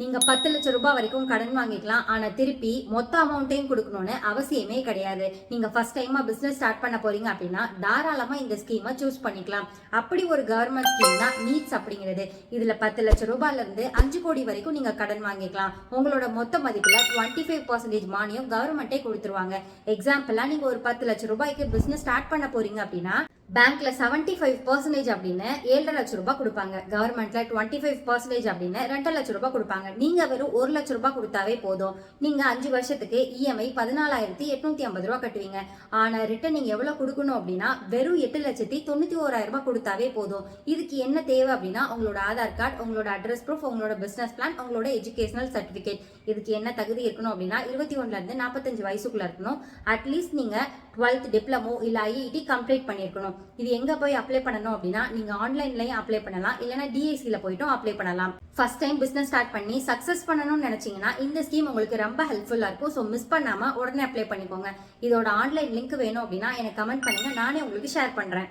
நீங்க 10 லட்சம் ரூபாய் வரைக்கும் கடன் வாங்கிக்கலாம். ஆனா திருப்பி மொத்த அமௌண்ட்டையும் கொடுக்கணும்னு அவசியமே கிடையாது. நீங்க ஃபர்ஸ்ட் டைமா பிசினஸ் ஸ்டார்ட் பண்ண போறீங்க அப்படின்னா தாராளமா இந்த ஸ்கீமை சூஸ் பண்ணிக்கலாம். அப்படி ஒரு கவர்மெண்ட் ஸ்கீம் தான் நீட்ஸ் அப்படிங்கிறது. இதுல 10 லட்சம் ரூபாயில இருந்து 5 கோடி வரைக்கும் நீங்க கடன் வாங்கிக்கலாம். உங்களோட மொத்த மதிப்புல 25% மானியம் கவர்மெண்டே கொடுத்துருவாங்க. எக்ஸாம்பிளா நீங்க ஒரு 10 லட்சம் ரூபாய்க்கு பிசினஸ் ஸ்டார்ட் பண்ண போறீங்க அப்படின்னா பேங்க்ல 75% அப்படின்னு 7.5 லட்சம் ரூபாய் கொடுப்பாங்க. கவர்மெண்ட்ல 25% அப்படின்னு 2 லட்சம் ரூபாய் கொடுப்பாங்க. நீங்க வெறும் 1 லட்சம் ரூபாய் கொடுத்தாவே போதும். நீங்க 5 வருஷத்துக்கு இஎம்ஐ 14,850 ரூபாய் கட்டுவீங்க. ஆனா ரிட்டர்ன் நீங்க எவ்வளவு கொடுக்கணும் அப்படின்னா வெறும் 8,91,000 ரூபாய் கொடுத்தாவே போதும். இதுக்கு என்ன தேவை அப்படின்னா உங்களோட ஆதார் கார்டு, உங்களோட அட்ரஸ் ப்ரூஃப், உங்களோட பிசினஸ் பிளான், உங்களோட எஜுகேஷனல் சர்டிபிகேட். இதுக்கு என்ன தகுதி இருக்கணும் அப்படின்னா 21ல இருந்து 45 வயசுக்குள்ள இருக்கணும். அட்லீஸ்ட் நீங்க 12th டிப்ளமோ இல்ல ஐஐடி கம்ப்ளீட் பண்ணிருக்கணும். இது எங்க போய் அப்ளை பண்ணணும் அப்படின்னா நீங்க ஆன்லைன்லயும் அப்ளை பண்ணலாம், இல்லனா டிஐசில போய்ட்டும் அப்ளை பண்ணலாம். ஃபர்ஸ்ட் டைம் பிசினஸ் ஸ்டார்ட் பண்ணி சக்சஸ் பண்ணணும்னு நினைச்சீங்கன்னா இந்த ஸ்கீம் உங்களுக்கு ரொம்ப ஹெல்ப்ஃபுல்லா இருக்கும். ஸோ மிஸ் பண்ணாம உடனே அப்ளை பண்ணிக்கோங்க. இதோட ஆன்லைன் லிங்க் வேணும் அப்படின்னா எனக்கு கமெண்ட் பண்ணுங்க, நானே உங்களுக்கு ஷேர் பண்றேன்.